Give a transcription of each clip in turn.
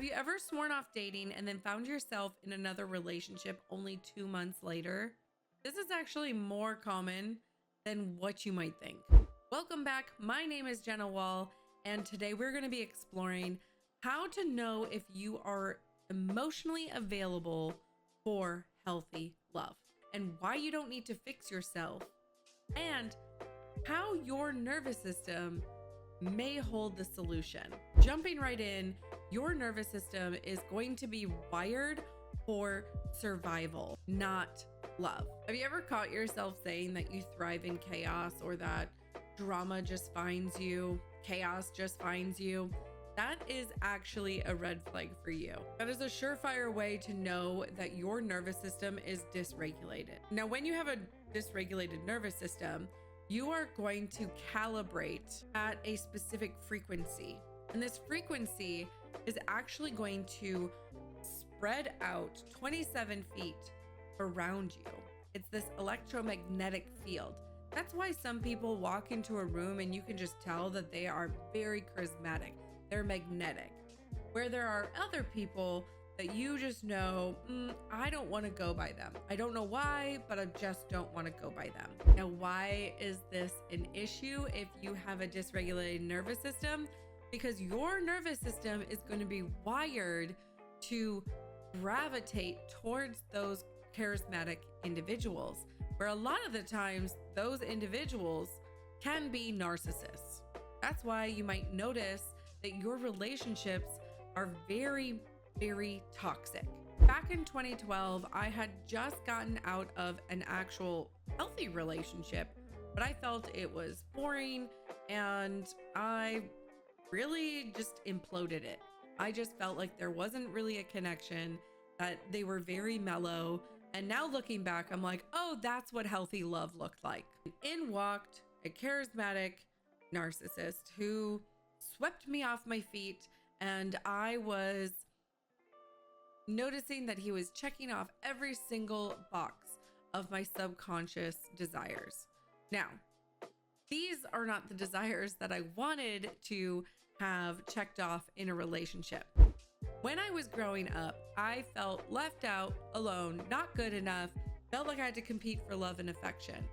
Have you ever sworn off dating and then found yourself in another relationship only 2 months later? This is actually more common than what you might think. Welcome back. My name is Jenna Wall, and today we're going to be exploring how to know if you are emotionally available for healthy love and why you don't need to fix yourself and how your nervous system may hold the solution. Jumping right in, your nervous system is going to be wired for survival, not love. Have you ever caught yourself saying that you thrive in chaos or that drama just finds you, chaos just finds you? That is actually a red flag for you. That is a surefire way to know that your nervous system is dysregulated. Now, when you have a dysregulated nervous system, you are going to calibrate at a specific frequency. And this frequency is actually going to spread out 27 feet around you. It's this electromagnetic field. That's why some people walk into a room and you can just tell that they are very charismatic. They're magnetic. Where there are other people that you just know, I don't want to go by them. I don't know why, but I just don't want to go by them. Now, why is this an issue if you have a dysregulated nervous system? Because your nervous system is going to be wired to gravitate towards those charismatic individuals, where a lot of the times those individuals can be narcissists. That's why you might notice that your relationships are very toxic. Back in 2012, I had just gotten out of an actual healthy relationship, but I felt it was boring and I really just imploded it. I just felt like there wasn't really a connection, that they were very mellow. And now looking back, I'm like, oh, that's what healthy love looked like. In walked a charismatic narcissist who swept me off my feet, and I was noticing that he was checking off every single box of my subconscious desires. Now, these are not the desires that I wanted to have checked off in a relationship. When I was growing up, I felt left out, alone, not good enough, felt like I had to compete for love and affection.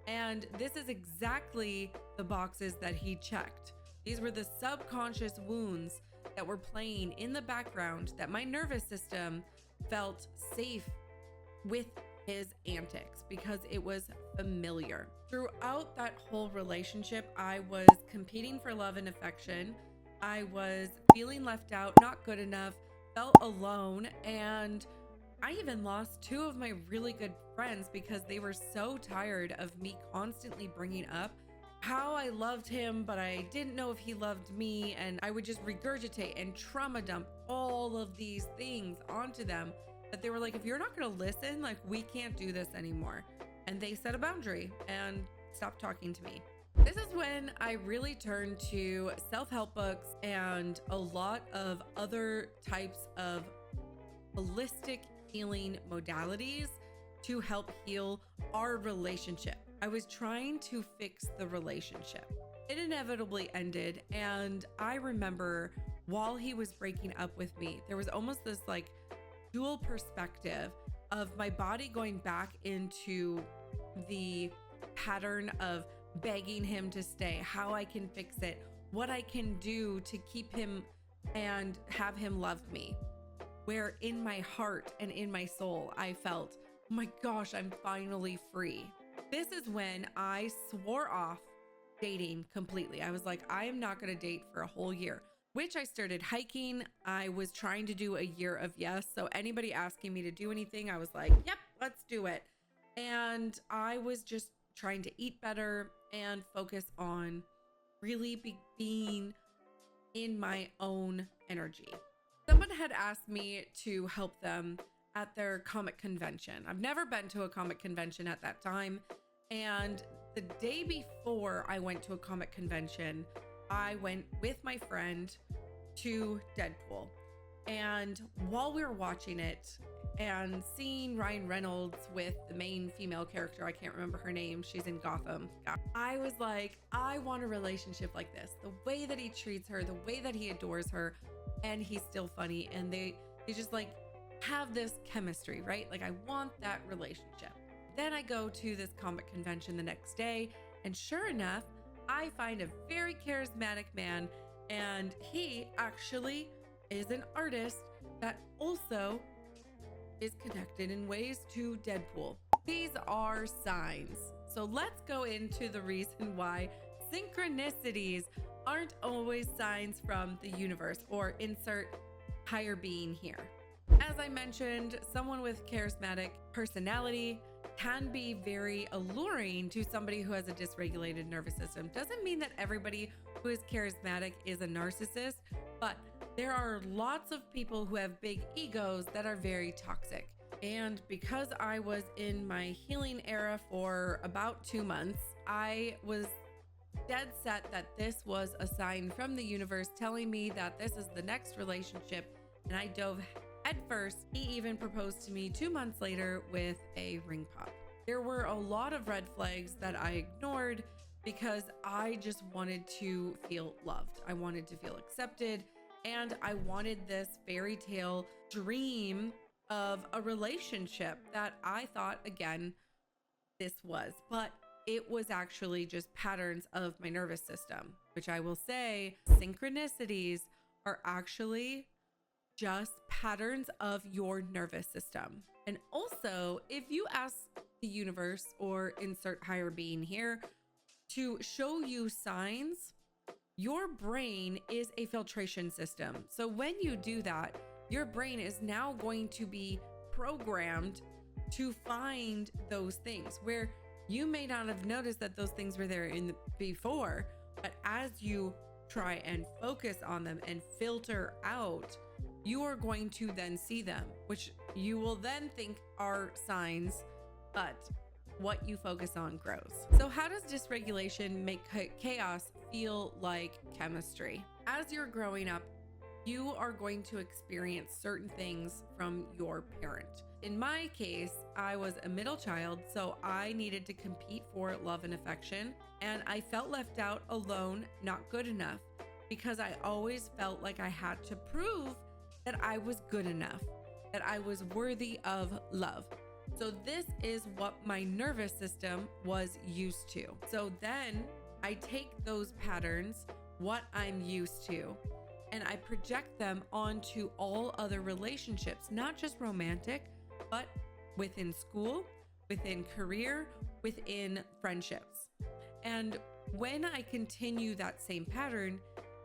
And this is exactly the boxes that he checked. These were the subconscious wounds that were playing in the background that my nervous system felt safe with his antics because it was familiar. Throughout that whole relationship, I was competing for love and affection. I was feeling left out, not good enough, felt alone, and I even lost 2 of my really good friends because they were so tired of me constantly bringing up how I loved him, but I didn't know if he loved me, and I would just regurgitate and trauma dump all of these things onto them that they were like, if you're not going to listen, like, we can't do this anymore. And they set a boundary and stopped talking to me. This is when I really turned to self-help books and a lot of other types of holistic healing modalities to help heal our relationship. I was trying to fix the relationship. It inevitably ended, and I remember while he was breaking up with me, there was almost this like dual perspective of my body going back into the pattern of begging him to stay, how I can fix it, what I can do to keep him and have him love me. Where in my heart and in my soul, I felt, oh my gosh, I'm finally free. This is when I swore off dating completely. I was like, I am not going to date for a whole year, which I started hiking. I was trying to do a year of yes. So anybody asking me to do anything, I was like, yep, let's do it. And I was just trying to eat better and focus on really being in my own energy. Someone had asked me to help them at their comic convention. I've never been to a comic convention at that time. And the day before I went to a comic convention, I went with my friend to Deadpool. And while we were watching it and seeing Ryan Reynolds with the main female character, I can't remember her name, she's in Gotham, I was like, I want a relationship like this. The way that he treats her, the way that he adores her, and he's still funny, and they just like have this chemistry, right? Like I want that relationship. Then I go to this comic convention the next day, and sure enough, I find a very charismatic man, and he actually is an artist that also is connected in ways to Deadpool. These are signs. So let's go into the reason why synchronicities aren't always signs from the universe, or insert higher being here. As I mentioned, someone with charismatic personality can be very alluring to somebody who has a dysregulated nervous system. Doesn't mean that everybody who is charismatic is a narcissist, but there are lots of people who have big egos that are very toxic. And because I was in my healing era for about 2 months, I was dead set that this was a sign from the universe telling me that this is the next relationship, and I dove head first. He even proposed to me 2 months later with a ring pop. There were a lot of red flags that I ignored because I just wanted to feel loved. I wanted to feel accepted, and I wanted this fairy tale dream of a relationship that I thought, again, this was. But it was actually just patterns of my nervous system, which I will say synchronicities are actually just patterns of your nervous system. And also, if you ask the universe, or insert higher being here, to show you signs, your brain is a filtration system. So when you do that, your brain is now going to be programmed to find those things where you may not have noticed that those things were there before, but as you try and focus on them and filter out, you are going to then see them, which you will then think are signs, but what you focus on grows. So how does dysregulation make chaos feel like chemistry? As you're growing up, you are going to experience certain things from your parent. In my case, I was a middle child, so I needed to compete for love and affection, and I felt left out, alone, not good enough, because I always felt like I had to prove that I was good enough, that I was worthy of love. So this is what my nervous system was used to. So then I take those patterns, what I'm used to, and I project them onto all other relationships, not just romantic, but within school, within career, within friendships. And when I continue that same pattern,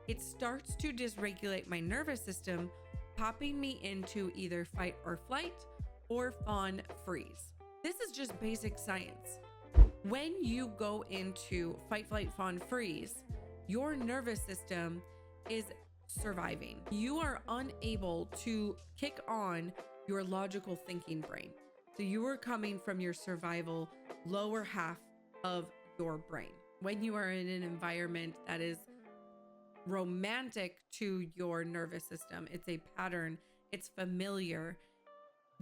it starts to dysregulate my nervous system, popping me into either fight or flight or fawn freeze. This is just basic science. When you go into fight, flight, fawn, freeze, your nervous system is surviving. You are unable to kick on your logical thinking brain. So you are coming from your survival lower half of your brain. When you are in an environment that is romantic to your nervous system, it's a pattern, it's familiar,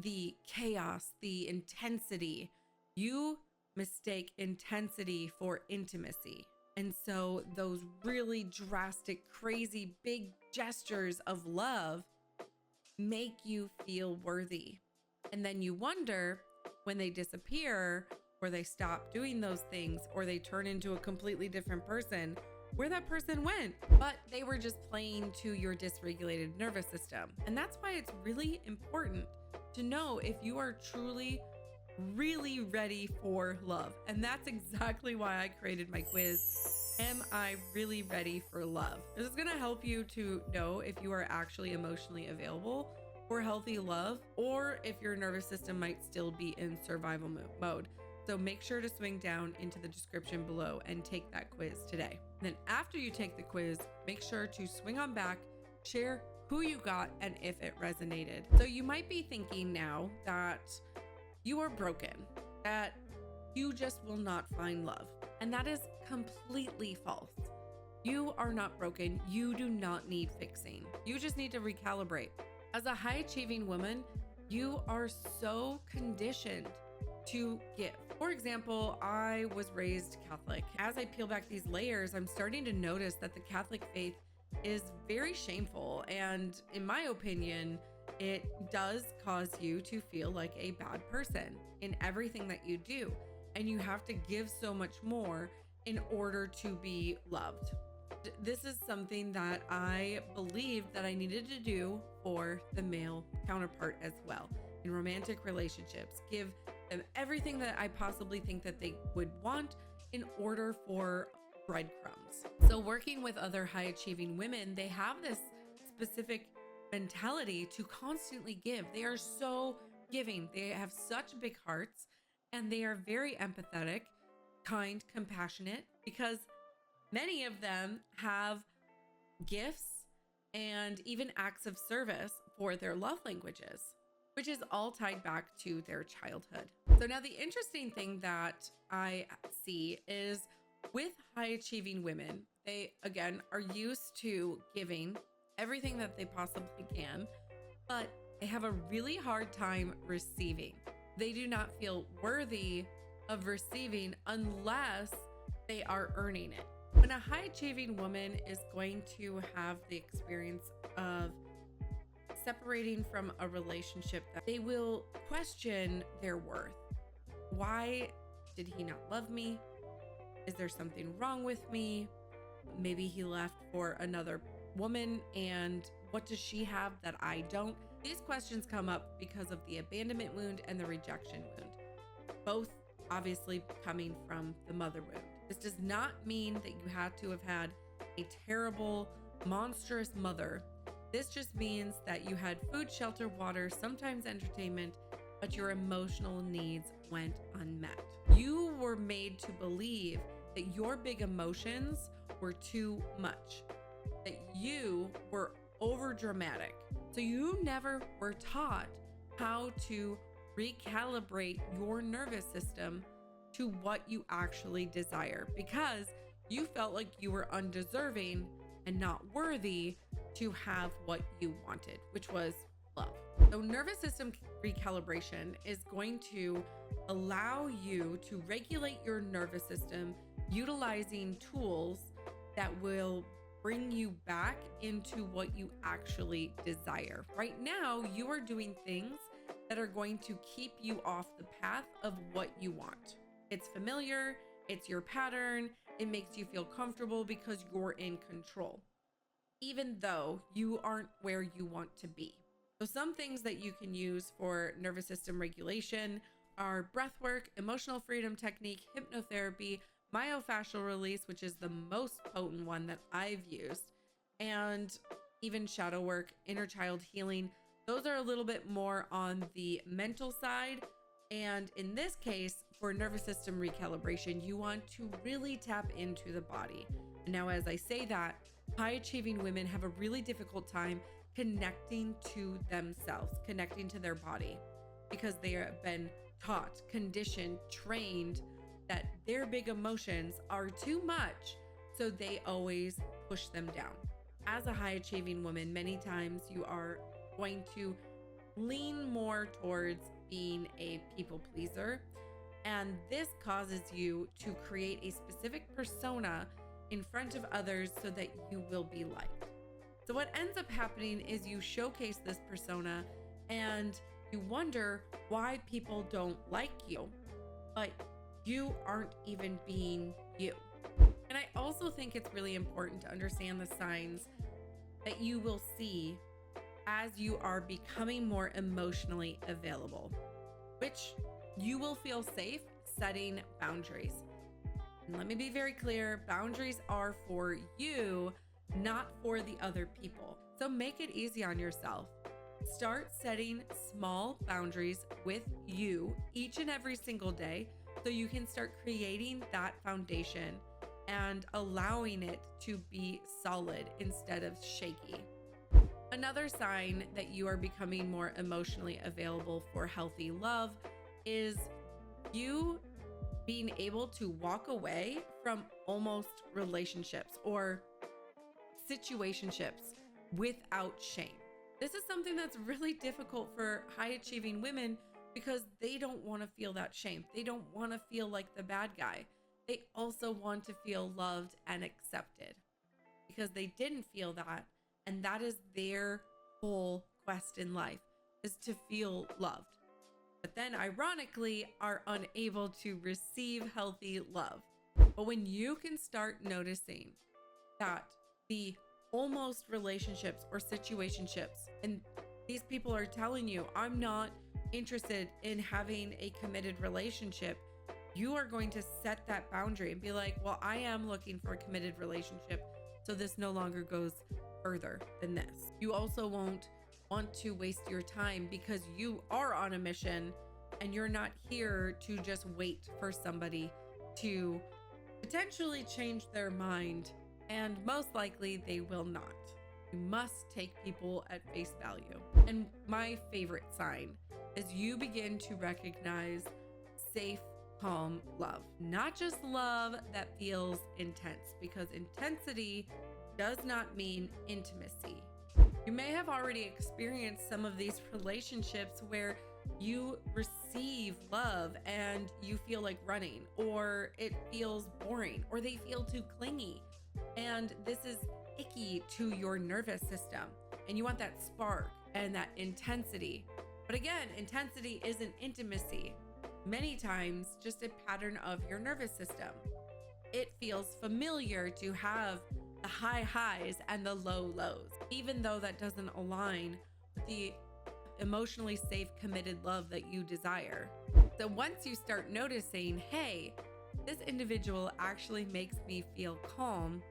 the chaos, the intensity, you mistake intensity for intimacy. And so those really drastic, crazy, big gestures of love make you feel worthy. And then you wonder when they disappear, or they stop doing those things, or they turn into a completely different person, where that person went. But they were just playing to your dysregulated nervous system. And that's why it's really important to know if you are truly really ready for love. And that's exactly why I created my quiz. Am I really ready for love? This is going to help you to know if you are actually emotionally available for healthy love, or if your nervous system might still be in survival mode. So make sure to swing down into the description below and take that quiz today. And then after you take the quiz, make sure to swing on back, share who you got and if it resonated. So you might be thinking now that you are broken, that you just will not find love. And that is completely false. You are not broken. You do not need fixing. You just need to recalibrate. As a high achieving woman, you are so conditioned to give. For example, I was raised Catholic. As I peel back these layers, I'm starting to notice that the Catholic faith is very shameful. And in my opinion, it does cause you to feel like a bad person in everything that you do. And you have to give so much more in order to be loved. This is something that I believed that I needed to do for the male counterpart as well. In romantic relationships, give them everything that I possibly think that they would want in order for breadcrumbs. So working with other high achieving women, they have this specific mentality to constantly give. They are so giving. They have such big hearts and they are very empathetic, kind, compassionate, because many of them have gifts and even acts of service for their love languages, which is all tied back to their childhood. So now the interesting thing that I see is with high achieving women, they again are used to giving everything that they possibly can, but they have a really hard time receiving. They do not feel worthy of receiving unless they are earning it. When a high achieving woman is going to have the experience of separating from a relationship, that they will question their worth. Why did he not love me? Is there something wrong with me? Maybe he left for another woman, and what does she have that I don't? These questions come up because of the abandonment wound and the rejection wound, both obviously coming from the mother wound. This does not mean that you had to have had a terrible, monstrous mother. This just means that you had food, shelter, water, sometimes entertainment, but your emotional needs went unmet. You were made to believe that your big emotions were too much, that you were over dramatic. So you never were taught how to recalibrate your nervous system to what you actually desire, because you felt like you were undeserving and not worthy to have what you wanted, which was love. So nervous system recalibration is going to allow you to regulate your nervous system utilizing tools that will bring you back into what you actually desire. Right now, you are doing things that are going to keep you off the path of what you want. It's familiar, it's your pattern, it makes you feel comfortable because you're in control, even though you aren't where you want to be. So some things that you can use for nervous system regulation are breath work, emotional freedom technique, hypnotherapy, myofascial release, which is the most potent one that I've used, and even shadow work, inner child healing. Those are a little bit more on the mental side. And in this case, for nervous system recalibration, you want to really tap into the body. And now, as I say that, high achieving women have a really difficult time connecting to themselves, connecting to their body, because they have been taught, conditioned, trained that their big emotions are too much. So they always push them down. As a high achieving woman, many times you are going to lean more towards being a people pleaser. And this causes you to create a specific persona in front of others so that you will be liked. So what ends up happening is you showcase this persona and you wonder why people don't like you, but you aren't even being you. And I also think it's really important to understand the signs that you will see as you are becoming more emotionally available, which you will feel safe setting boundaries. And let me be very clear, boundaries are for you, not for the other people. So make it easy on yourself. Start setting small boundaries with you each and every single day so you can start creating that foundation and allowing it to be solid instead of shaky. Another sign that you are becoming more emotionally available for healthy love is you being able to walk away from almost relationships or situationships without shame. This is something that's really difficult for high achieving women because they don't want to feel that shame. They don't want to feel like the bad guy. They also want to feel loved and accepted. because they didn't feel that. And that is their whole quest in life, is to feel loved. But then ironically are unable to receive healthy love. But when you can start noticing that the almost relationships or situationships, and these people are telling you, I'm not interested in having a committed relationship, you are going to set that boundary and be like, well, I am looking for a committed relationship, so this no longer goes further than this. You also won't want to waste your time because you are on a mission and you're not here to just wait for somebody to potentially change their mind, and most likely they will not. You must take people at face value. And my favorite sign is you begin to recognize safe, calm love, not just love that feels intense, because intensity does not mean intimacy. You may have already experienced some of these relationships where you receive love and you feel like running, or it feels boring, or they feel too clingy. And this is icky to your nervous system. And you want that spark and that intensity. But again, intensity isn't intimacy. Many times, just a pattern of your nervous system. It feels familiar to have the high highs and the low lows, even though that doesn't align with the emotionally safe, committed love that you desire. So once you start noticing, hey, this individual actually makes me feel calm,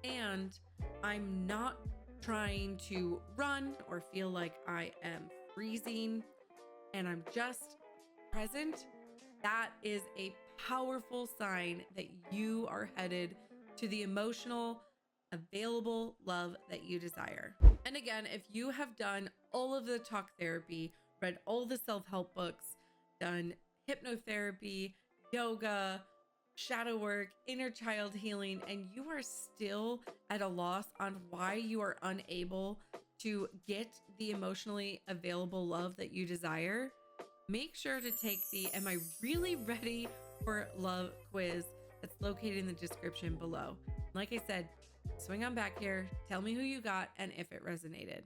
and I'm not trying to run or feel like I am freezing, and I'm just present, that is a powerful sign that you are headed to the emotional, available love that you desire. And again, if you have done all of the talk therapy, read all the self-help books, done hypnotherapy, yoga, shadow work, inner child healing, and you are still at a loss on why you are unable to get the emotionally available love that you desire, make sure to take the Am I Really Ready for Love quiz that's located in the description below. Like I said, swing on back here, tell me who you got and if it resonated.